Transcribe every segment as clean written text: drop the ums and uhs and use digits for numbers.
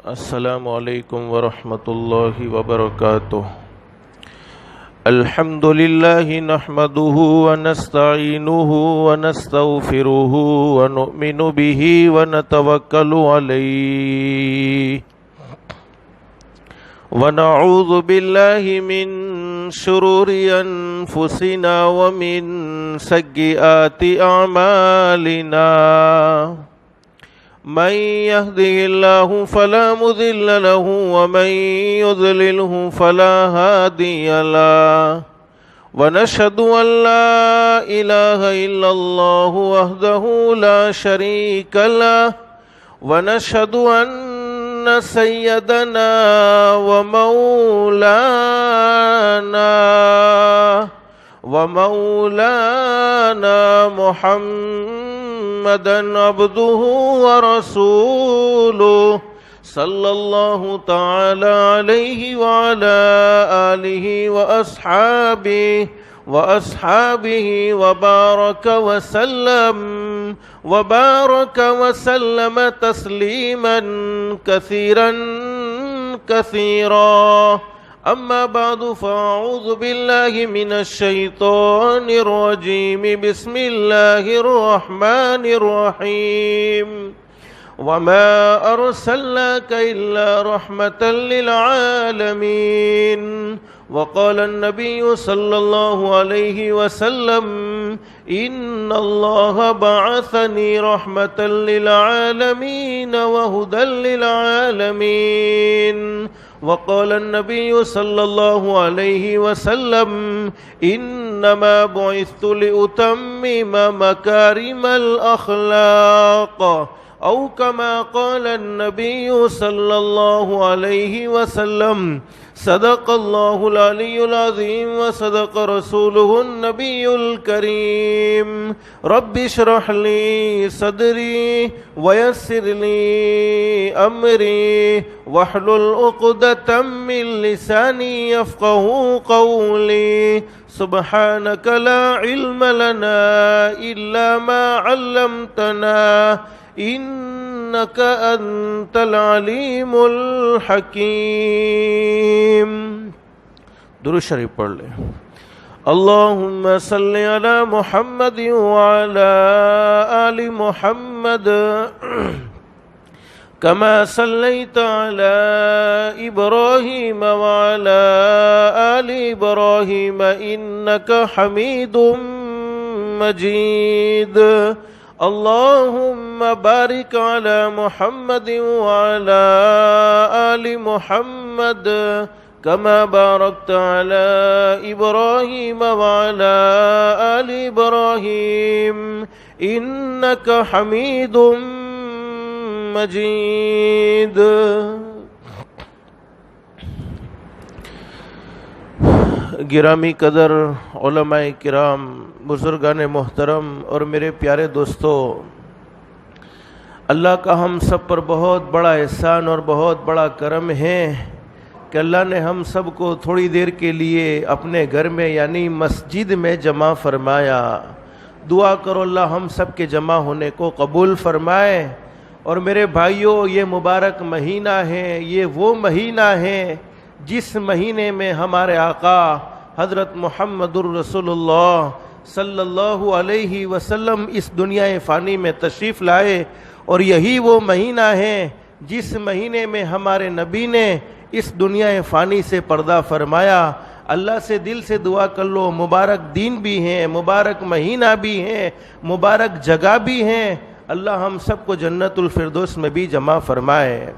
السلام علیکم ورحمۃ اللہ وبرکاتہ۔ الحمد للہ نحمده ونستعینه ونستغفره ونؤمن به ونتوکل علیہ ونعوذ باللہ من شرور انفسنا ومن سیئات اعمالنا، من يهده الله فلا مضل له ومن يضلله فلا هادي له، ونشهد أن لا إله إلا الله وحده لا شريك له، ونشهد أن سيدنا ومولانا محمدًا عبده ورسوله صلی اللہ تعالی علیہ وعلى آلہ وأصحابہ وبارک وسلم تسلیما کثیرا کثیرا، اما بعد فاعوذ باللہ من الشیطان الرجیم، بسم اللہ الرحمن الرحیم، وما ارسلناک الا رحمة للعالمین، وقال النبی صلی اللہ علیہ وسلم ان اللہ بعثنی رحمة للعالمین وہدى للعالمین، وقال النبي صلى الله عليه وسلم إنما بعثت لأتمم مكارم الأخلاق، أو كما قال النبي صلى الله عليه وسلم، صدق الله العلي العظيم وصدق رسوله النبي الكريم، رب اشرح لي صدري ويسر لي أمري واحلل عقدة من لساني يفقهوا قولي، سبحانك لا علم لنا إلا ما علمتنا إنك أنت العليم الحكيم۔ درود شریف پڑھ لیں۔ اللہم صلی علی محمد وعلی آل محمد كما صليت على إبراهيم وعلى آل إبراهيم إنك حميد مجيد، اللهم بارك على محمد وعلى آل محمد كما باركت على إبراهيم وعلى آل إبراهيم إنك حميد مجید۔ گرامی قدر علماء کرام، بزرگان محترم اور میرے پیارے دوستو، اللہ کا ہم سب پر بہت بڑا احسان اور بہت بڑا کرم ہے کہ اللہ نے ہم سب کو تھوڑی دیر کے لیے اپنے گھر میں یعنی مسجد میں جمع فرمایا۔ دعا کرو اللہ ہم سب کے جمع ہونے کو قبول فرمائے۔ اور میرے بھائیوں، یہ مبارک مہینہ ہے، یہ وہ مہینہ ہے جس مہینے میں ہمارے آقا حضرت محمد الرسول اللہ صلی اللہ علیہ وسلم اس دنیا فانی میں تشریف لائے، اور یہی وہ مہینہ ہے جس مہینے میں ہمارے نبی نے اس دنیا فانی سے پردہ فرمایا۔ اللہ سے دل سے دعا کر لو، مبارک دن بھی ہیں، مبارک مہینہ بھی ہیں، مبارک جگہ بھی ہیں، اللہ ہم سب کو جنت الفردوس میں بھی جمع فرمائے۔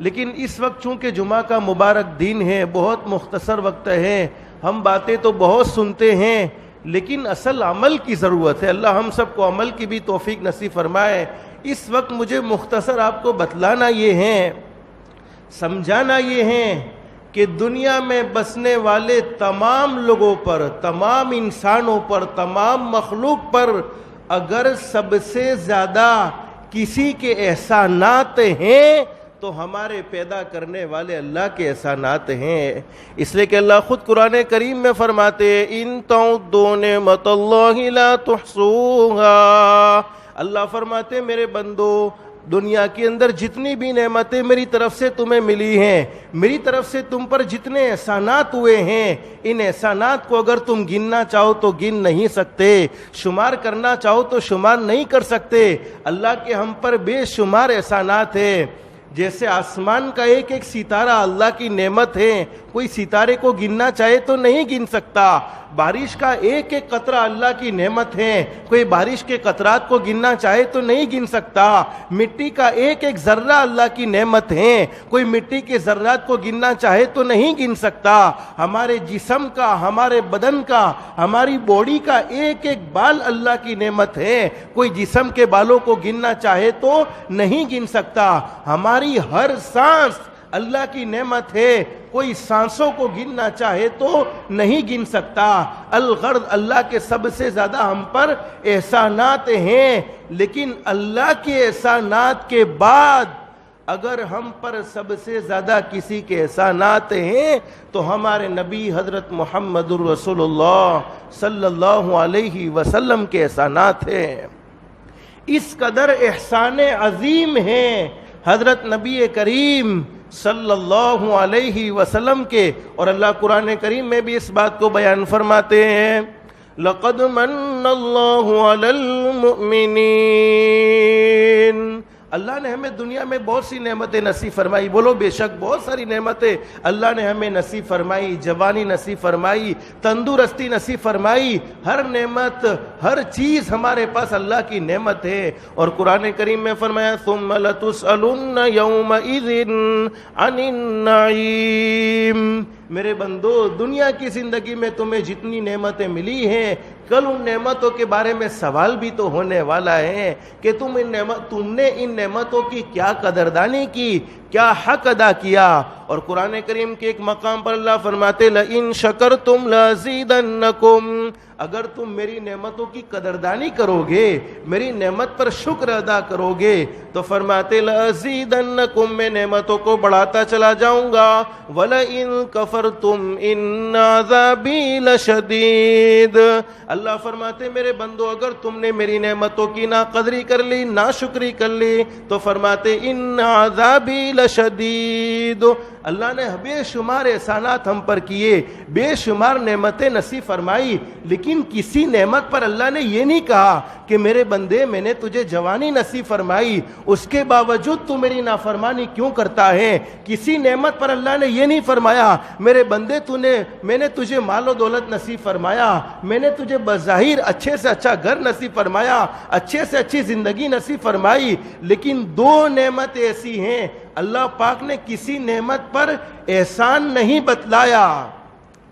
لیکن اس وقت چونکہ جمعہ کا مبارک دن ہے، بہت مختصر وقت ہے، ہم باتیں تو بہت سنتے ہیں لیکن اصل عمل کی ضرورت ہے۔ اللہ ہم سب کو عمل کی بھی توفیق نصیب فرمائے۔ اس وقت مجھے مختصر آپ کو بتلانا یہ ہے، سمجھانا یہ ہے کہ دنیا میں بسنے والے تمام لوگوں پر، تمام انسانوں پر، تمام مخلوق پر اگر سب سے زیادہ کسی کے احسانات ہیں تو ہمارے پیدا کرنے والے اللہ کے احسانات ہیں۔ اس لیے کہ اللہ خود قرآن کریم میں فرماتے ہیں ان تعدوا نعمت اللہ لا تحصوها، اللہ فرماتے میرے بندو دنیا کے اندر جتنی بھی نعمتیں میری طرف سے تمہیں ملی ہیں، میری طرف سے تم پر جتنے احسانات ہوئے ہیں، ان احسانات کو اگر تم گننا چاہو تو گن نہیں سکتے، شمار کرنا چاہو تو شمار نہیں کر سکتے۔ اللہ کے ہم پر بے شمار احسانات ہیں۔ جیسے آسمان کا ایک ایک ستارہ اللہ کی نعمت ہے، کوئی ستارے کو گننا چاہے تو نہیں گن سکتا۔ بارش کا ایک ایک قطرہ اللہ کی نعمت ہے، کوئی بارش کے قطرات کو گننا چاہے تو نہیں گن سکتا۔ مٹی کا ایک ایک ذرہ اللہ کی نعمت ہے، کوئی مٹی کے ذرات کو گننا چاہے تو نہیں گن سکتا۔ ہمارے جسم کا، ہمارے بدن کا، ہماری باڈی کا ایک ایک بال اللہ کی نعمت ہے، کوئی جسم کے بالوں کو گننا چاہے تو نہیں گن سکتا۔ ہماری ہر سانس اللہ کی نعمت ہے، کوئی سانسوں کو گننا چاہے تو نہیں گن سکتا۔ الغرض اللہ کے سب سے زیادہ ہم پر احسانات ہیں، لیکن اللہ کے احسانات کے بعد اگر ہم پر سب سے زیادہ کسی کے احسانات ہیں تو ہمارے نبی حضرت محمد الرسول اللہ صلی اللہ علیہ وسلم کے احسانات ہیں۔ اس قدر احسان عظیم ہیں حضرت نبی کریم صلی اللہ علیہ وسلم کے، اور اللہ قرآن کریم میں بھی اس بات کو بیان فرماتے ہیں، لَقَدْ مَنَّ اللَّهُ عَلَى الْمُؤْمِنِينَ۔ اللہ نے ہمیں دنیا میں بہت سی نعمتیں نصیب فرمائی، بولو بے شک بہت ساری نعمتیں اللہ نے ہمیں نصیب فرمائی، جوانی نصیب فرمائی، تندرستی نصیب فرمائی، ہر نعمت ہر چیز ہمارے پاس اللہ کی نعمت ہے۔ اور قرآن کریم میں فرمایا ثُمَّ لَتُسْأَلُنَّ يَوْمَئِذٍ عَنِ النَّعِيمِ۔ میرے بندو، دنیا کی زندگی میں تمہیں جتنی نعمتیں ملی ہیں، کل ان نعمتوں کے بارے میں سوال بھی تو ہونے والا ہے کہ تم نے ان نعمتوں کی کیا قدردانی کی، کیا حق ادا کیا۔ اور قرآن کریم کے ایک مقام پر اللہ فرماتے لَإِن شَكَرْتُمْ لَأَزِيدَنَّكُمْ، اگر تم میری نعمتوں کی قدردانی کرو گے، میری نعمت پر شکر ادا کرو گے تو فرماتے لَأَزِيدَنَّكُمْ، میں نعمتوں کو بڑھاتا چلا جاؤں گا، وَلَئِن كَفَرْتُمْ إِنَّ عَذَابِي لَشَدِيدٌ۔ اللہ فرماتے میرے بندو، اگر تم نے میری نعمتوں کی ناقدری کر لی، ناشکری کر لی تو فرماتے ان عذابی لشدید۔ اللہ نے بے شمار احسانات ہم پر کیے، بے شمار نعمتیں نصیب فرمائی، لیکن کسی نعمت پر اللہ نے یہ نہیں کہا کہ میرے بندے میں نے تجھے جوانی نصیب فرمائی، اس کے باوجود تو میری نافرمانی کیوں کرتا ہے۔ کسی نعمت پر اللہ نے یہ نہیں فرمایا میرے بندے میں نے تجھے مال و دولت نصیب فرمایا، میں نے تجھے بظاہر اچھے سے اچھا گھر نصیب فرمایا، اچھے سے اچھی زندگی نصیب فرمائی، لیکن دو نعمت ایسی ہیں اللہ پاک نے کسی نعمت پر احسان نہیں بتلایا۔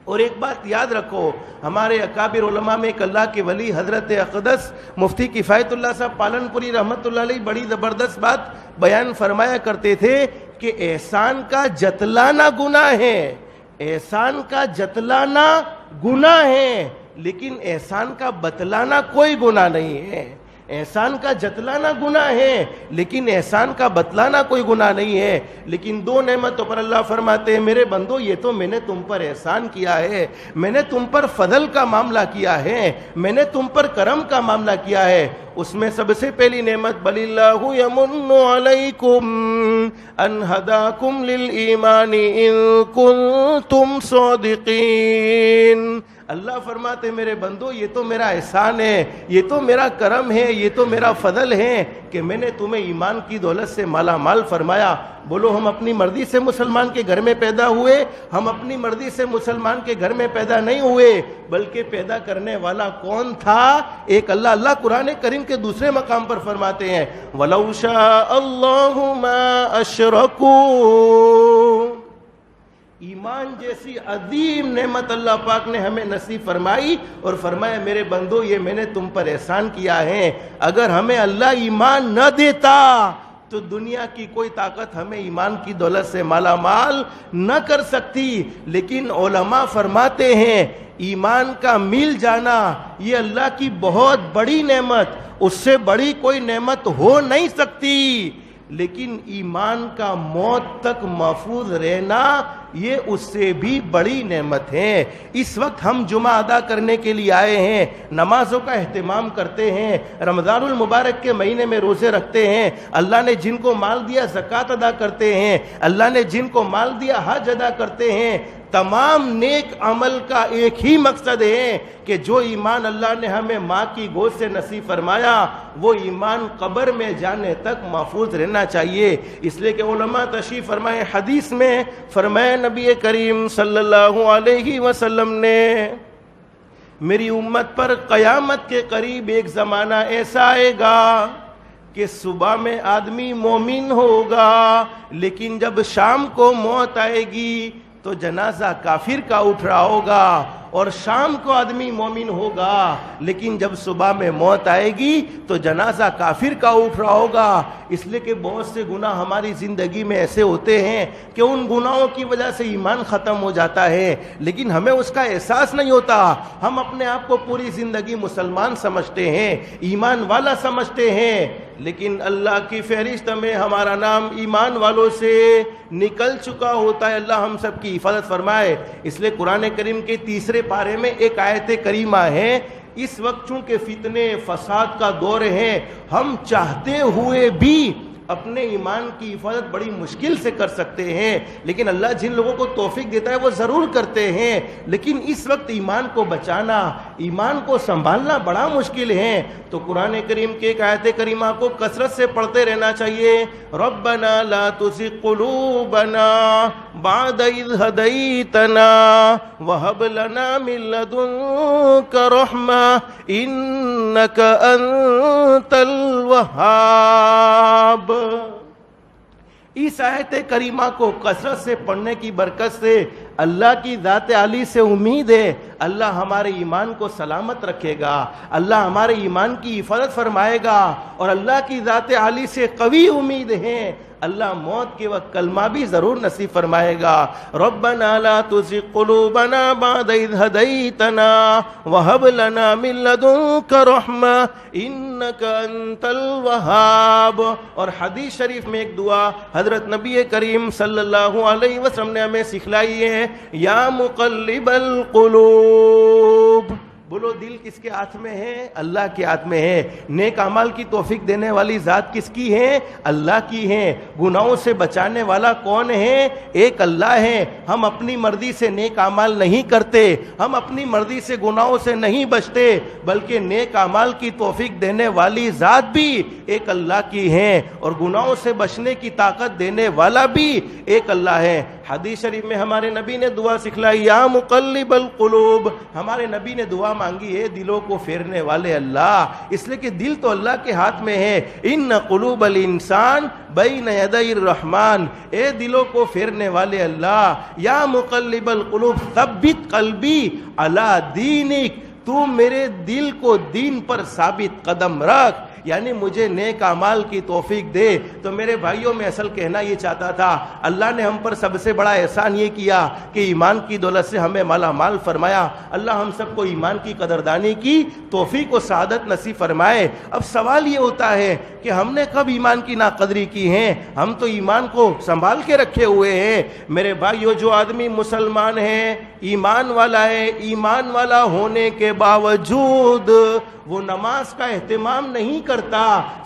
اور ایک بات یاد رکھو، ہمارے اکابر علماء میں ایک اللہ کے ولی حضرت اقدس مفتی کفایت اللہ صاحب پالن پوری رحمت اللہ علیہ بڑی زبردست بات بیان فرمایا کرتے تھے کہ احسان کا جتلانا گناہ ہے، احسان کا جتلانا گناہ ہے، لیکن احسان کا بتلانا کوئی گناہ نہیں ہے۔ احسان کا جتلانا گناہ ہے، لیکن احسان کا بتلانا کوئی گناہ نہیں ہے۔ لیکن دو نعمتوں پر اللہ فرماتے ہیں میرے بندو یہ تو میں نے تم پر احسان کیا ہے، میں نے تم پر فضل کا معاملہ کیا ہے، میں نے تم پر کرم کا معاملہ کیا ہے۔ اس میں سب سے پہلی نعمت بل اللہ یمن علیکم ان ہداکم للایمان ان کنتم صادقین۔ اللہ فرماتے میرے بندو یہ تو میرا احسان ہے، یہ تو میرا کرم ہے، یہ تو میرا فضل ہے کہ میں نے تمہیں ایمان کی دولت سے مالا مال فرمایا۔ بولو ہم اپنی مرضی سے مسلمان کے گھر میں پیدا ہوئے؟ ہم اپنی مرضی سے مسلمان کے گھر میں پیدا نہیں ہوئے، بلکہ پیدا کرنے والا کون تھا؟ ایک اللہ۔ اللہ قرآن کریم کے دوسرے مقام پر فرماتے ہیں وَلَوْ شَاءَ اللَّهُ مَا أَشْرَكُوا۔ ایمان جیسی عظیم نعمت اللہ پاک نے ہمیں نصیب فرمائی اور فرمایا میرے بندو یہ میں نے تم پر احسان کیا ہے۔ اگر ہمیں اللہ ایمان نہ دیتا تو دنیا کی کوئی طاقت ہمیں ایمان کی دولت سے مالا مال نہ کر سکتی۔ لیکن علماء فرماتے ہیں ایمان کا مل جانا یہ اللہ کی بہت بڑی نعمت، اس سے بڑی کوئی نعمت ہو نہیں سکتی۔ لیکن ایمان کا موت تک محفوظ رہنا یہ اس سے بھی بڑی نعمت ہے۔ اس وقت ہم جمعہ ادا کرنے کے لیے آئے ہیں، نمازوں کا اہتمام کرتے ہیں، رمضان المبارک کے مہینے میں روزے رکھتے ہیں، اللہ نے جن کو مال دیا زکوٰۃ ادا کرتے ہیں، اللہ نے جن کو مال دیا حج ادا کرتے ہیں۔ تمام نیک عمل کا ایک ہی مقصد ہے کہ جو ایمان اللہ نے ہمیں ماں کی گود سے نصیب فرمایا وہ ایمان قبر میں جانے تک محفوظ رہنا چاہیے۔ اس لیے کہ علماء تشریف فرمائے، حدیث میں فرمایا نبی کریم صلی اللہ علیہ وسلم نے، میری امت پر قیامت کے قریب ایک زمانہ ایسا آئے گا کہ صبح میں آدمی مومن ہوگا، لیکن جب شام کو موت آئے گی تو جنازہ کافر کا اٹھ رہا ہوگا، اور شام کو آدمی مومن ہوگا لیکن جب صبح میں موت آئے گی تو جنازہ کافر کا اٹھ رہا ہوگا۔ اس لیے کہ بہت سے گناہ ہماری زندگی میں ایسے ہوتے ہیں کہ ان گناہوں کی وجہ سے ایمان ختم ہو جاتا ہے، لیکن ہمیں اس کا احساس نہیں ہوتا۔ ہم اپنے آپ کو پوری زندگی مسلمان سمجھتے ہیں، ایمان والا سمجھتے ہیں، لیکن اللہ کی فہرست میں ہمارا نام ایمان والوں سے نکل چکا ہوتا ہے۔ اللہ ہم سب کی حفاظت فرمائے۔ اس لیے قرآن کریم کے 3 پارے میں ایک آیت کریمہ ہے، اس وقت چونکہ فتنے فساد کا دور ہے، ہم چاہتے ہوئے بھی اپنے ایمان کی حفاظت بڑی مشکل سے کر سکتے ہیں، لیکن اللہ جن لوگوں کو توفیق دیتا ہے وہ ضرور کرتے ہیں۔ لیکن اس وقت ایمان کو بچانا، ایمان کو سنبھالنا بڑا مشکل ہے، تو قرآن کریم کے ایک آیت کریمہ کو کثرت سے پڑھتے رہنا چاہیے۔ ربنا لا تزغ قلوبنا بعد اذ ہدیتنا وہب لنا من لدنک رحمہ انک انت الوہاب۔ اس آیت کریمہ کو کثرت سے پڑھنے کی برکت سے اللہ کی ذات عالی سے امید ہے اللہ ہمارے ایمان کو سلامت رکھے گا، اللہ ہمارے ایمان کی حفاظت فرمائے گا، اور اللہ کی ذات عالی سے قوی امید ہے اللہ موت کے وقت کلمہ بھی ضرور نصیب فرمائے گا۔ ربنا لا تزغ قلوبنا بعد اذ ہدیتنا وہب لنا من لدنک رحمہ انک انت الوہاب۔ اور حدیث شریف میں ایک دعا حضرت نبی کریم صلی اللہ علیہ وسلم نے ہمیں سکھلائی ہے، یا مقلب القلوب۔ بولو دل کس کے ہاتھ میں ہے؟ اللہ کے ہاتھ میں ہے۔ نیک اعمال کی توفیق دینے والی ذات کس کی ہے؟ اللہ کی ہے۔ گناہوں سے بچانے والا کون ہے؟ ایک اللہ ہے۔ ہم اپنی مرضی سے نیک اعمال نہیں کرتے، ہم اپنی مرضی سے گناہوں سے نہیں بچتے، بلکہ نیک اعمال کی توفیق دینے والی ذات بھی ایک اللہ کی ہے، اور گناہوں سے بچنے کی طاقت دینے والا بھی ایک اللہ ہے۔ حدیث شریف میں ہمارے نبی نے دعا سکھلائی، یا مقلب القلوب۔ ہمارے نبی نے دعا مانگی ہے دلوں کو پھیرنے والے اللہ، اس لیے کہ دل تو اللہ کے ہاتھ میں ہے۔ ان قلوب الانسان بین یدی الرحمن، اے دلوں کو پھیرنے والے اللہ، یا مقلب القلوب ثبت قلبی علی دینک، تو میرے دل کو دین پر ثابت قدم رکھ، یعنی مجھے نیک اعمال کی توفیق دے۔ تو میرے بھائیوں میں اصل کہنا یہ چاہتا تھا، اللہ نے ہم پر سب سے بڑا احسان یہ کیا کہ ایمان کی دولت سے ہمیں مالا مال فرمایا۔ اللہ ہم سب کو ایمان کی قدردانی کی توفیق و سعادت نصیب فرمائے۔ اب سوال یہ ہوتا ہے کہ ہم نے کب ایمان کی ناقدری کی ہے؟ ہم تو ایمان کو سنبھال کے رکھے ہوئے ہیں۔ میرے بھائیوں، جو آدمی مسلمان ہے، ایمان والا ہے، ایمان والا ہونے کے باوجود وہ نماز کا اہتمام نہیں کرتا،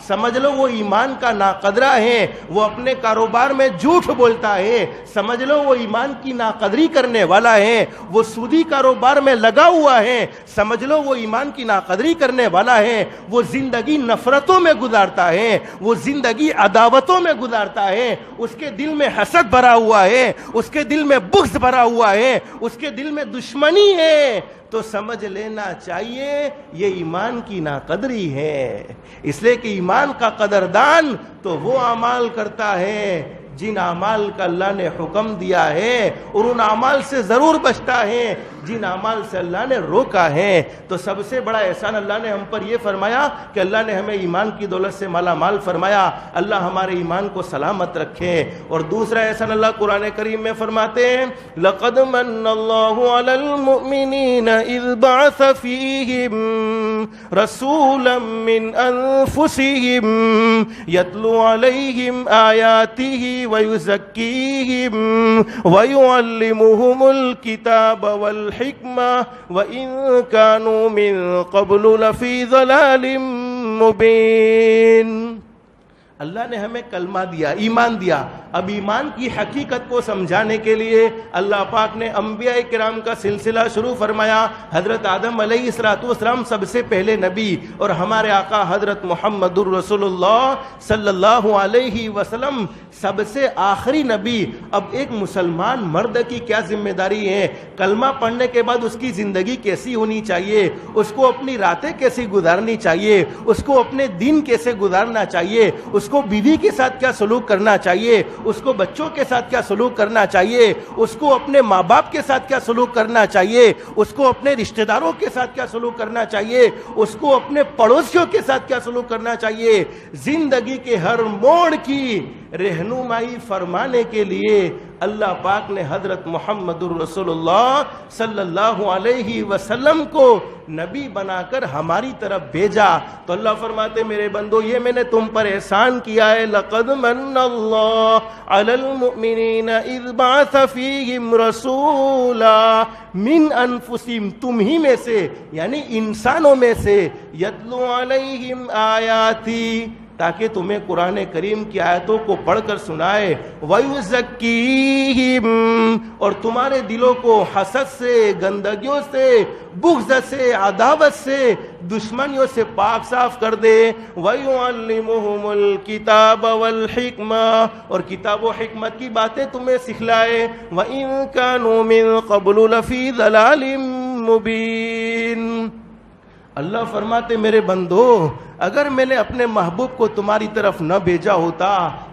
سمجھ لو وہ ایمان کا ناقدرہ ہے۔ وہ اپنے کاروبار میں جھوٹ بولتا ہے، سمجھ لو وہ ایمان کی ناقدری کرنے والا ہے۔ وہ سودی کاروبار میں لگا ہوا ہے، سمجھ لو وہ ایمان کی ناقدری کرنے والا ہے۔ وہ زندگی نفرتوں میں گزارتا ہے، وہ زندگی عداوتوں میں گزارتا ہے، اس کے دل میں حسد بھرا ہوا ہے، اس کے دل میں بغض بھرا ہوا ہے، اس کے دل میں دشمنی ہے، تو سمجھ لینا چاہیے یہ ایمان کی ناقدری ہے۔ اس لیے کہ ایمان کا قدردان تو وہ اعمال کرتا ہے جن اعمال کا اللہ نے حکم دیا ہے، اور ان اعمال سے ضرور بچتا ہے جن اعمال سے اللہ نے روکا ہے۔ تو سب سے بڑا احسان اللہ نے ہم پر یہ فرمایا کہ اللہ نے ہمیں ایمان کی دولت سے مالا مال فرمایا۔ اللہ ہمارے ایمان کو سلامت رکھے۔ اور دوسرا احسان اللہ قرآن کریم میں فرماتے ہیں، لَقَدْ مَنَّ اللَّهُ عَلَى الْمُؤْمِنِينَ إِذْ بَعَثَ فِيهِمْ رَسُولًا مِّنْ أَنفُسِهِمْ يَتْلُو عَلَيْهِمْ آيَاتِهِ وَيُزَكِّيهِمْ وَيُعَلِّمُهُمُ الْكِتَابَ وَالْحِكْمَةَ وَإِنْ كَانُوا مِنْ قَبْلُ لَفِي ضَلَالٍ مُبِينٍ۔ اللہ نے ہمیں کلمہ دیا، ایمان دیا۔ اب ایمان کی حقیقت کو سمجھانے کے لیے اللہ پاک نے انبیاء کرام کا سلسلہ شروع فرمایا۔ حضرت آدم علیہ السلام سب سے پہلے نبی، اور ہمارے آقا حضرت محمد الرسول اللہ صلی اللہ علیہ وسلم سب سے آخری نبی۔ اب ایک مسلمان مرد کی کیا ذمہ داری ہے؟ کلمہ پڑھنے کے بعد اس کی زندگی کیسی ہونی چاہیے، اس کو اپنی راتیں کیسی گزارنی چاہیے، اس کو اپنے دن کیسے گزارنا چاہیے، اس کو بیوی کے ساتھ کیا سلوک کرنا چاہیے، اس کو بچوں کے ساتھ کیا سلوک کرنا چاہیے، اس کو اپنے ماں باپ کے ساتھ کیا سلوک کرنا چاہیے، اس کو اپنے رشتہ داروں کے ساتھ کیا سلوک کرنا چاہیے، اس کو اپنے پڑوسیوں کے ساتھ کیا سلوک کرنا چاہیے۔ زندگی کے ہر موڑ کی رہنمائی فرمانے کے لیے اللہ پاک نے حضرت محمد الرسول اللہ صلی اللہ علیہ وسلم کو نبی بنا کر ہماری طرف بھیجا۔ تو اللہ فرماتے میرے بندو یہ میں نے تم پر احسان کیا ہے، لَقَدْ مَنَّ اللَّهُ عَلَى الْمُؤْمِنِينَ إِذْ بَعَثَ فِيهِمْ رَسُولًا مِنْ أَنفُسِهِمْ، تم ہی میں سے یعنی انسانوں میں سے، يَتْلُو عَلَيْهِمْ آيَاتِي، تاکہ تمہیں قرآن کریم کی آیتوں کو پڑھ کر سنائے، وَيُزَكِّيهِمْ، اور تمہارے دلوں کو حسد سے، گندگیوں سے، بغض سے، عداوت سے، دشمنیوں سے پاک صاف کر دے، وَيُعَلِّمُهُمُ الْكِتَابَ وَالْحِكْمَةَ، اور کتاب و حکمت کی باتیں تمہیں سکھلائے، وَإِن كَانُوا مِن قَبْلُ لَفِي ضَلَالٍ مُبِينٍ۔ اللہ فرماتے میرے بندو اگر میں نے اپنے محبوب کو تمہاری طرف نہ بھیجا ہوتا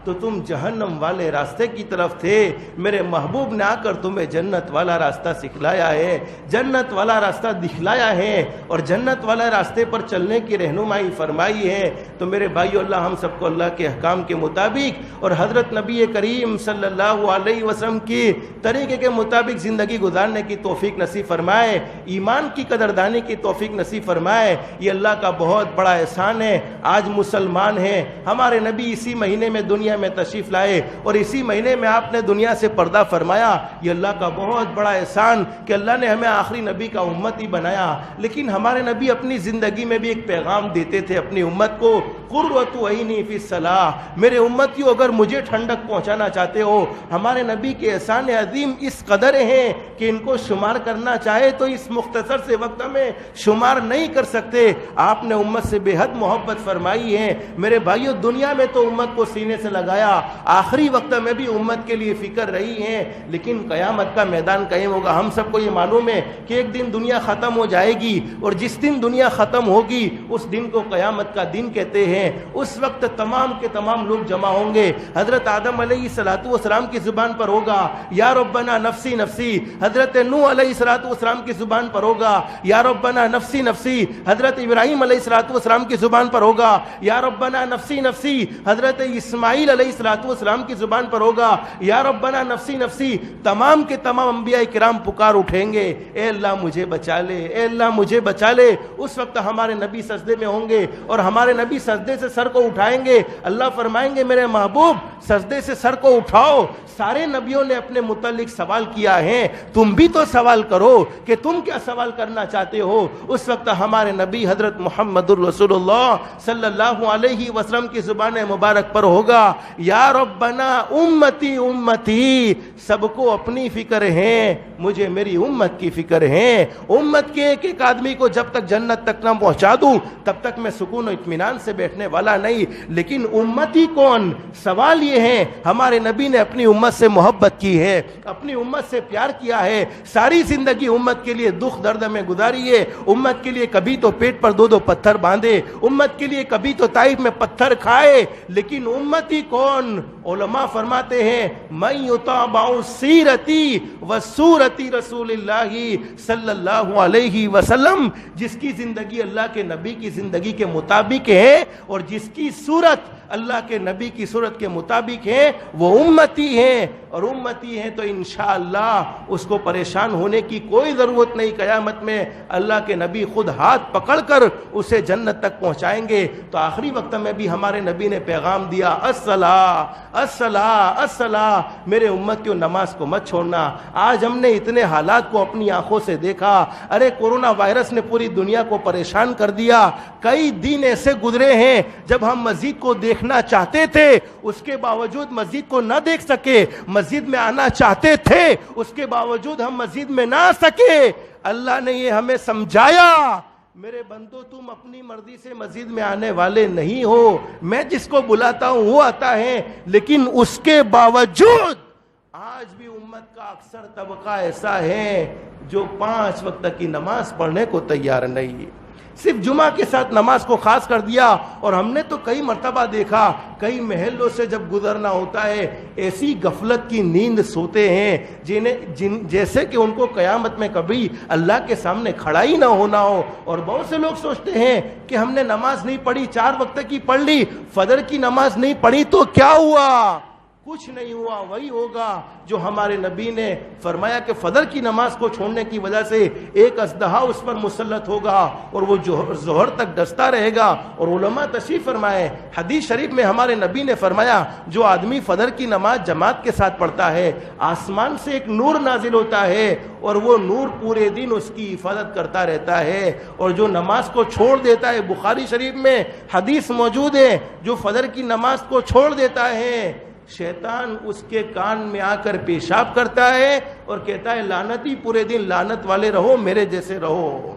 تو تم جہنم والے راستے کی طرف تھے۔ میرے محبوب نے آ کر تمہیں جنت والا راستہ سکھلایا ہے، جنت والا راستہ دکھلایا ہے، اور جنت والے راستے پر چلنے کی رہنمائی فرمائی ہے۔ تو میرے بھائیو اللہ ہم سب کو اللہ کے احکام کے مطابق اور حضرت نبی کریم صلی اللہ علیہ وسلم کی طریقے کے مطابق زندگی گزارنے کی توفیق نصیب فرمائے، ایمان کی قدردانی کی توفیق نصیب فرمائے۔ یہ اللہ کا بہت بڑا احسان ہے، آج مسلمان ہیں۔ ہمارے نبی اسی مہینے میں دنیا میں تشریف لائے اور اسی مہینے میں آپ نے دنیا سے پردہ فرمایا۔ یہ اللہ کا بہت بڑا احسان کہ اللہ نے ہمیں آخری نبی کا امتی بنایا۔ لیکن ہمارے نبی اپنی زندگی میں بھی ایک پیغام دیتے تھے اپنی امت کو، قرۃ عینی فی الصلاۃ، میرے امتیوں اگر مجھے ٹھنڈک پہنچانا چاہتے ہو، ہمارے نبی کے احسان عظیم اس قدر ہیں کہ ان کو شمار کرنا چاہے تو اس مختصر سے وقت میں شمار نہیں کر سکتے۔ آپ نے امت سے بے حد محبت فرمائی ہے۔ میرے بھائیو دنیا میں تو امت کو سینے سے لگایا، آخری وقت میں بھی امت کے لیے فکر رہی ہے، لیکن قیامت کا میدان قائم ہوگا۔ ہم سب کو یہ معلوم ہے کہ ایک دن دنیا ختم ہو جائے گی، اور جس دن دنیا ختم ہوگی اس دن کو قیامت کا دن کہتے ہیں۔ اس وقت تمام کے تمام لوگ جمع ہوں گے۔ حضرت آدم علیہ السلام کی زبان پر ہوگا یا ربنا نفسی نفسی، حضرت نوح علیہ السلام کی زبان پر ہوگا یا ربنا نفسی نفسی، حضرت ابراہیم علیہ السلام کی زبان پر ہوگا یا ربنا نفسی نفسی، حضرت اسماعیل علیہ السلام کی زبان پر ہوگا یا ربنا نفسی نفسی۔ تمام کے تمام انبیاء کرام پکار اٹھیں گے، اے اللہ مجھے بچا لے، اے اللہ مجھے بچا لے۔ اس وقت ہمارے نبی سجدے میں ہوں گے اور ہمارے نبی سجدے سے سر کو اٹھائیں گے۔ اللہ فرمائیں گے میرے محبوب سجدے سے سر کو اٹھاؤ۔ سارے نبیوں نے اپنے متعلق سوال کیا ہے، تم بھی تو سوال کرو کہ تم کیا سوال کرنا چاہتے ہو۔ اس وقت ہمارے نبی حضرت محمد الرسول اللہ صلی اللہ علیہ وسلم کی زبان مبارک پر ہوگا یا ربنا امتی امتی، سب کو اپنی فکر ہے، مجھے میری امت کی فکر ہے۔ امت کے ایک ایک آدمی کو جب تک جنت تک نہ پہنچا دوں تب تک میں سکون و اطمینان سے بیٹھنے والا نہیں۔ لیکن امتی کون؟ سوال یہ ہے، ہمارے نبی نے اپنی امت سے محبت کی ہے، اپنی امت سے پیار کیا ہے، ساری زندگی امت کے لیے دکھ درد میں گزاری ہے، امت کے لیے کبھی تو پیٹ پر دو پتھر باندھے، امت کے لیے کبھی تو طائف میں پتھر کھائے۔ لیکن امتی کون؟ علماء فرماتے ہیں من یتابع سیرتی و سورتی رسول اللہ صلی اللہ علیہ وسلم، جس کی زندگی اللہ کے نبی کی زندگی کے مطابق ہے اور جس کی صورت اللہ کے نبی کی صورت کے مطابق ہے وہ امتی ہیں، اور امتی ہیں تو انشاءاللہ اس کو پریشان ہونے کی کوئی ضرورت نہیں۔ قیامت میں اللہ کے نبی خود ہاتھ پکڑ کر اسے جنت تک پہنچا پہنچائیں گے. تو آخری وقت میں بھی ہمارے نبی نے پیغام دیا الصلاۃ الصلاۃ الصلاۃ، میرے امت کی نماز کو مت چھوڑنا. آج ہم نے اتنے حالات کو اپنی آنکھوں سے دیکھا. ارے کورونا وائرس نے پوری دنیا کو پریشان کر دیا. کئی دن ایسے گزرے ہیں جب ہم مسجد کو دیکھنا چاہتے تھے، اس کے باوجود مسجد کو نہ دیکھ سکے. مسجد میں آنا چاہتے تھے، اس کے باوجود ہم مسجد میں نہ آ سکے. اللہ نے یہ ہمیں سمجھایا، میرے بندو تم اپنی مرضی سے مسجد میں آنے والے نہیں ہو. میں جس کو بلاتا ہوں وہ آتا ہے، لیکن اس کے باوجود آج بھی امت کا اکثر طبقہ ایسا ہے جو 5 وقت کی نماز پڑھنے کو تیار نہیں. صرف جمعہ کے ساتھ نماز کو خاص کر دیا. اور ہم نے تو کئی مرتبہ دیکھا، کئی محلوں سے جب گزرنا ہوتا ہے ایسی غفلت کی نیند سوتے ہیں جیسے کہ ان کو قیامت میں کبھی اللہ کے سامنے کھڑا ہی نہ ہونا ہو. اور بہت سے لوگ سوچتے ہیں کہ ہم نے نماز نہیں پڑھی، 4 وقت کی پڑھ لی، فجر کی نماز نہیں پڑھی تو کیا ہوا؟ کچھ نہیں ہوا. وہی ہوگا جو ہمارے نبی نے فرمایا کہ فجر کی نماز کو چھوڑنے کی وجہ سے ایک اژدہا اس پر مسلط ہوگا اور وہ ظہر تک ڈستا رہے گا. اور علماء تشریف فرمائے، حدیث شریف میں ہمارے نبی نے فرمایا جو آدمی فجر کی نماز جماعت کے ساتھ پڑھتا ہے، آسمان سے ایک نور نازل ہوتا ہے اور وہ نور پورے دن اس کی حفاظت کرتا رہتا ہے. اور جو نماز کو چھوڑ دیتا ہے، بخاری شریف میں حدیث موجود ہے، جو فجر کی نماز کو چھوڑ دیتا ہے، شیطان اس کے کان میں آ کر پیشاب کرتا ہے اور کہتا ہے لعنتی، پورے دن لعنت والے رہو، میرے جیسے رہو.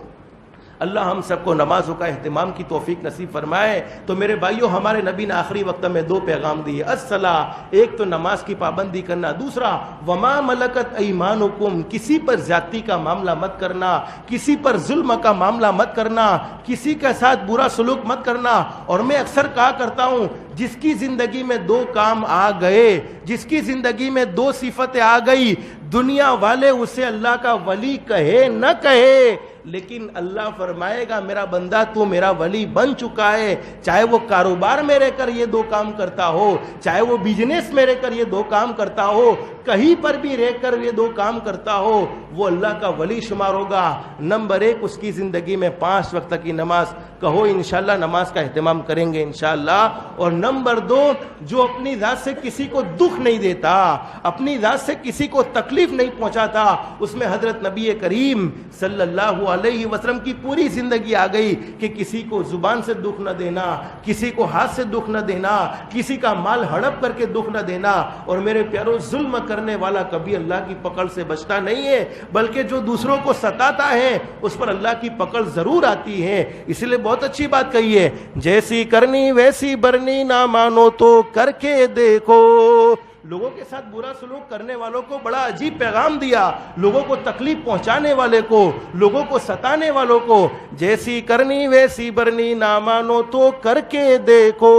اللہ ہم سب کو نمازوں کا اہتمام کی توفیق نصیب فرمائے. تو میرے بھائیوں، ہمارے نبی نے آخری وقت میں 2 پیغام دیے. الصلاۃ، ایک تو نماز کی پابندی کرنا، دوسرا وما ملکت ایمانکم، کسی پر زیادتی کا معاملہ مت کرنا، کسی پر ظلم کا معاملہ مت کرنا، کسی کے ساتھ برا سلوک مت کرنا. اور میں اکثر کہا کرتا ہوں، جس کی زندگی میں 2 کام آ گئے، جس کی زندگی میں 2 صفتیں آ گئی، دنیا والے اسے اللہ کا ولی کہے نہ کہے، لیکن اللہ فرمائے گا میرا بندہ تو میرا ولی بن چکا ہے. چاہے وہ کاروبار میں رہ کر یہ 2 کام کرتا ہو، چاہے وہ بزنس میں رہ کر یہ 2 کام کرتا ہو، کہیں پر بھی رہ کر یہ 2 کام کرتا ہو، وہ اللہ کا ولی شمار ہوگا. نمبر 1، اس کی زندگی میں 5 وقت کی نماز. کہو انشاءاللہ نماز کا اہتمام کریں گے انشاءاللہ. اور نمبر 2، جو اپنی ذات سے کسی کو دکھ نہیں دیتا، اپنی ذات سے کسی کو تکلیف نہیں پہنچاتا. اس میں حضرت نبی کریم صلی اللہ علیہ وسلم کی پوری زندگی آ گئی کہ کسی کو زبان سے دکھ نہ دینا، کسی کو ہاتھ سے دکھ نہ دینا، کسی کا مال ہڑپ کر کے دکھ نہ دینا. اور میرے پیارو، ظلم کرنے والا کبھی اللہ کی پکڑ سے بچتا نہیں ہے، بلکہ جو دوسروں کو ستاتا ہے اس پر اللہ کی پکڑ ضرور آتی ہے. اس لیے بہت اچھی بات کہی ہے، جیسی کرنی ویسی برنی، نہ مانو تو کر کے دیکھو. لوگوں کے ساتھ برا سلوک کرنے والوں کو بڑا عجیب پیغام دیا. لوگوں کو تکلیف پہنچانے والے کو، لوگوں کو ستانے والوں کو، جیسی کرنی ویسی برنی، نہ مانو تو کر کے دیکھو.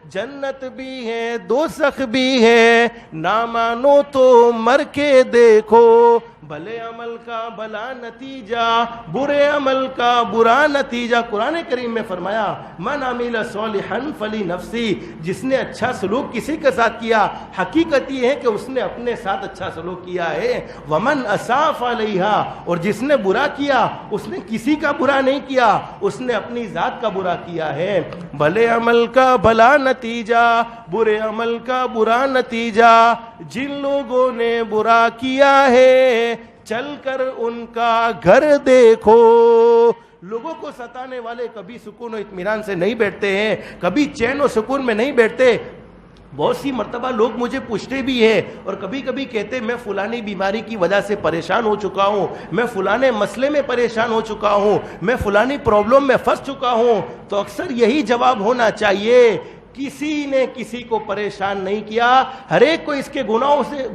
جنت بھی ہے دوزخ بھی ہے، نہ مانو تو مر کے دیکھو. بھلے عمل کا بھلا نتیجہ، برے عمل کا برا نتیجہ. قرآن کریم میں فرمایا من عمل صالحا فلنفسی، جس نے اچھا سلوک کسی کے ساتھ کیا، حقیقت یہ ہے کہ اس نے اپنے ساتھ اچھا سلوک کیا ہے. ومن اساء فعلیہا، اور جس نے برا کیا اس نے کسی کا برا نہیں کیا، اس نے اپنی ذات کا برا کیا ہے. بھلے عمل کا بھلا نتیجہ، برے عمل کا برا نتیجہ. جن لوگوں نے برا کیا ہے چل کر ان کا گھر دیکھو. لوگوں کو ستانے والے کبھی سکون و اطمینان سے نہیں بیٹھتے ہیں، کبھی چین و سکون میں نہیں بیٹھتے. بہت سی مرتبہ لوگ مجھے پوچھتے بھی ہیں اور کبھی کبھی کہتے میں فلانی بیماری کی وجہ سے پریشان ہو چکا ہوں، میں فلانے مسئلے میں پریشان ہو چکا ہوں، میں فلانی پرابلم میں پھنس چکا ہوں. تو اکثر یہی جواب ہونا چاہیے، کسی نے کسی کو پریشان نہیں کیا، ہر ایک کو اس کے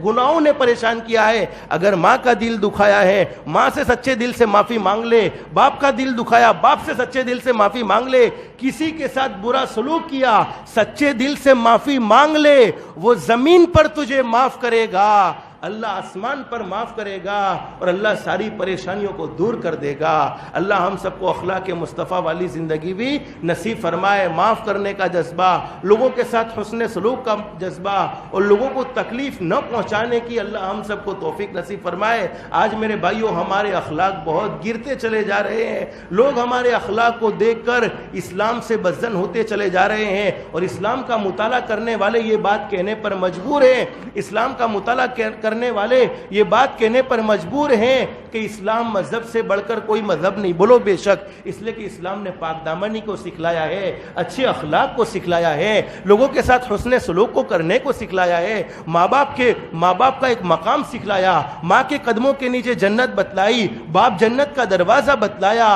گناہوں نے پریشان کیا ہے. اگر ماں کا دل دکھایا ہے، ماں سے سچے دل سے معافی مانگ لے. باپ کا دل دکھایا، باپ سے سچے دل سے معافی مانگ لے. کسی کے ساتھ برا سلوک کیا، سچے دل سے معافی مانگ لے، وہ زمین پر تجھے معاف کرے گا، اللہ آسمان پر معاف کرے گا اور اللہ ساری پریشانیوں کو دور کر دے گا۔ اللہ ہم سب کو اخلاق مصطفیٰ والی زندگی بھی نصیب فرمائے، معاف کرنے کا جذبہ، لوگوں کے ساتھ حسن سلوک کا جذبہ اور لوگوں کو تکلیف نہ پہنچانے کی اللہ ہم سب کو توفیق نصیب فرمائے۔ آج میرے بھائیوں ہمارے اخلاق بہت گرتے چلے جا رہے ہیں، لوگ ہمارے اخلاق کو دیکھ کر اسلام سے بدظن ہوتے چلے جا رہے ہیں، اور اسلام کا مطالعہ کرنے والے یہ بات کہنے پر مجبور ہیں، اسلام کا مطالعہ کرنے والے یہ بات کہنے پر مجبور ہیں کہ اسلام مذہب سے بڑھ کر کوئی مذہب نہیں۔ بولو بے شک، اس لیے کہ اسلام نے پاک دامنی کو سکھلایا ہے، اچھے اخلاق کو سکھلایا ہے، لوگوں کے ساتھ حسن سلوک کو کرنے کو سکھلایا ہے، ماں باپ کا ایک مقام سکھلایا، ماں کے قدموں کے نیچے جنت بتلائی، باپ جنت کا دروازہ بتلایا۔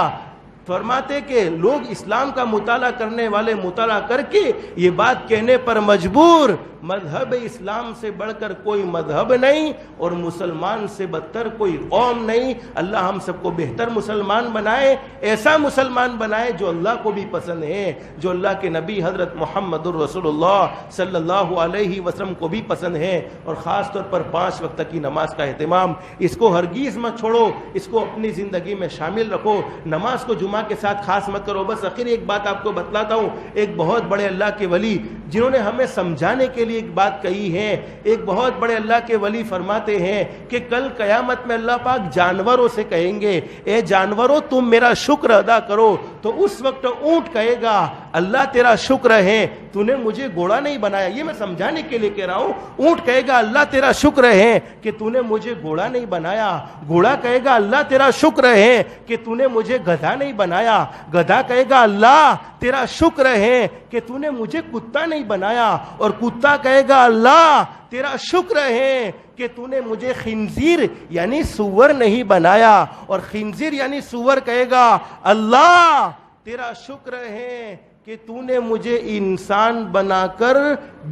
فرماتے کہ لوگ اسلام کا مطالعہ کرنے والے مطالعہ کر کے یہ بات کہنے پر مجبور، مذہب اسلام سے بڑھ کر کوئی مذہب نہیں اور مسلمان سے بدتر کوئی قوم نہیں۔ اللہ ہم سب کو بہتر مسلمان بنائے، ایسا مسلمان بنائے جو اللہ کو بھی پسند ہے، جو اللہ کے نبی حضرت محمد الرسول اللہ صلی اللہ علیہ وسلم کو بھی پسند ہے، اور خاص طور پر 5 وقت کی نماز کا اہتمام، اس کو ہرگز مت چھوڑو، اس کو اپنی زندگی میں شامل رکھو۔ نماز کو جمعہ کے ساتھ خاص مت کرو۔ بس آخر ایک بات آپ کو بتلاتا ہوں، ایک بہت بڑے اللہ کے ولی جنہوں نے ہمیں سمجھانے کے لیے ایک بات کہی ہے، ایک بہت بڑے اللہ کے ولی فرماتے ہیں کہ کل قیامت میں اللہ پاک جانوروں سے کہیں گے، اے جانوروں تم میرا شکر ادا کرو، تو اس وقت اونٹ کہے گا اللہ تیرا شکر ہے تو نے مجھے گھوڑا نہیں بنایا۔ یہ میں سمجھانے کے لیے کہہ رہا ہوں، اونٹ کہے گا اللہ تیرا شکر ہے کہ تو نے مجھے گھوڑا نہیں بنایا، گھوڑا کہے گا اللہ تیرا شکر ہے کہ تو نے مجھے گدھا نہیں بنایا، گدھا کہے گا اللہ تیرا شکر ہے کہ تو نے مجھے کتا نہیں بنایا، اور کتا کہے گا اللہ تیرا شکر ہے کہ تو نے مجھے خنزیر یعنی سور نہیں بنایا، اور خنزیر یعنی سور کہے گا اللہ تیرا شکر ہے کہ تو نے مجھے انسان بنا کر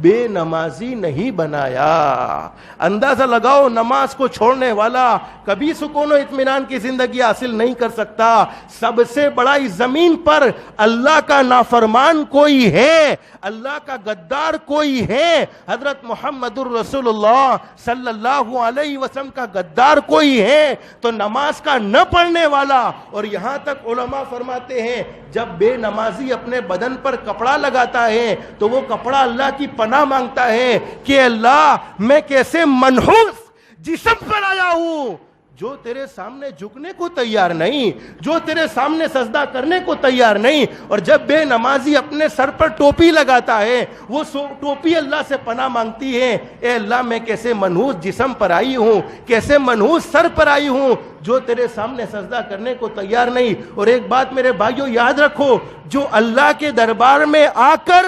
بے نمازی نہیں بنایا۔ اندازہ لگاؤ، نماز کو چھوڑنے والا کبھی سکون و اطمینان کی زندگی حاصل نہیں کر سکتا۔ سب سے بڑا اس زمین پر اللہ کا نافرمان کوئی ہے، اللہ کا غدار کوئی ہے، حضرت محمد الرسول اللہ صلی اللہ علیہ وسلم کا غدار کوئی ہے تو نماز کا نہ پڑھنے والا۔ اور یہاں تک علماء فرماتے ہیں جب بے نمازی اپنے بدن پر کپڑا لگاتا ہے تو وہ کپڑا اللہ کی پناہ مانگتا ہے کہ اللہ میں کیسے منحوس جسم پر آیا ہوں جو تیرے سامنے جھکنے کو تیار نہیں، جو تیرے سامنے سجدہ کرنے کو تیار نہیں۔ اور جب بے نمازی اپنے سر پر ٹوپی لگاتا ہے وہ ٹوپی اللہ سے پناہ مانگتی ہے، اے اللہ میں کیسے منحوس جسم پر آئی ہوں، کیسے منحوس سر پر آئی ہوں جو تیرے سامنے سجدہ کرنے کو تیار نہیں۔ اور ایک بات میرے بھائیوں یاد رکھو، جو اللہ کے دربار میں آ کر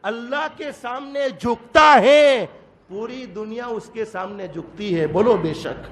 اللہ کے سامنے جھکتا ہے پوری دنیا اس کے سامنے جھکتی ہے۔ بولو بے شک،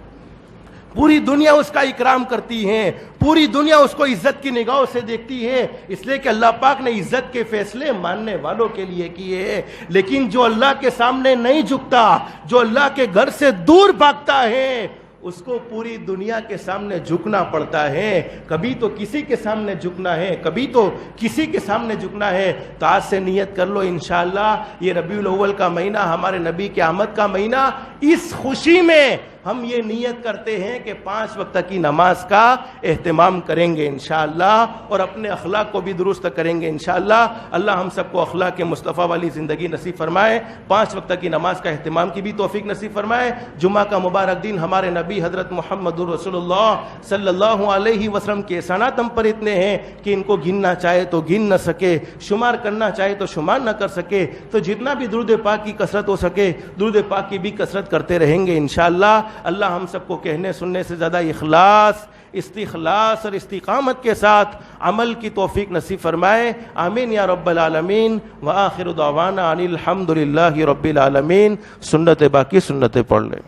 پوری دنیا اس کا اکرام کرتی ہے، پوری دنیا اس کو عزت کی نگاہوں سے دیکھتی ہے، اس لیے کہ اللہ پاک نے عزت کے فیصلے ماننے والوں کے لیے کیے ہیں۔ لیکن جو اللہ کے سامنے نہیں جھکتا، جو اللہ کے گھر سے دور بھاگتا ہے، اس کو پوری دنیا کے سامنے جھکنا پڑتا ہے۔ کبھی تو کسی کے سامنے جھکنا ہے، کبھی تو کسی کے سامنے جھکنا ہے۔ تو آج سے نیت کر لو انشاءاللہ یہ ربیع الاول کا مہینہ، ہمارے نبی کی آمد کا مہینہ، اس خوشی میں ہم یہ نیت کرتے ہیں کہ 5 وقت کی نماز کا اہتمام کریں گے انشاءاللہ، اور اپنے اخلاق کو بھی درست کریں گے انشاءاللہ۔ اللہ ہم سب کو اخلاق مصطفیٰ والی زندگی نصیب فرمائے، 5 وقت کی نماز کا اہتمام کی بھی توفیق نصیب فرمائے۔ جمعہ کا مبارک دن ہمارے نبی حضرت محمد الرسول اللہ صلی اللہ علیہ وسلم کے احسانات ہم پر اتنے ہیں کہ ان کو گننا چاہے تو گن نہ سکے، شمار کرنا چاہے تو شمار نہ کر سکے۔ تو جتنا بھی درود پاک کی کثرت ہو سکے درود پاک کی بھی کثرت کرتے رہیں گے انشاءاللہ۔ اللہ ہم سب کو کہنے سننے سے زیادہ اخلاص، استخلاص اور استقامت کے ساتھ عمل کی توفیق نصیب فرمائے، آمین یا رب العالمین۔ وآخر دعوانا ان الحمد للہ رب العالمین۔ سنت باقی سنتیں پڑھ لیں۔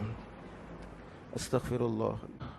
استغفر اللہ۔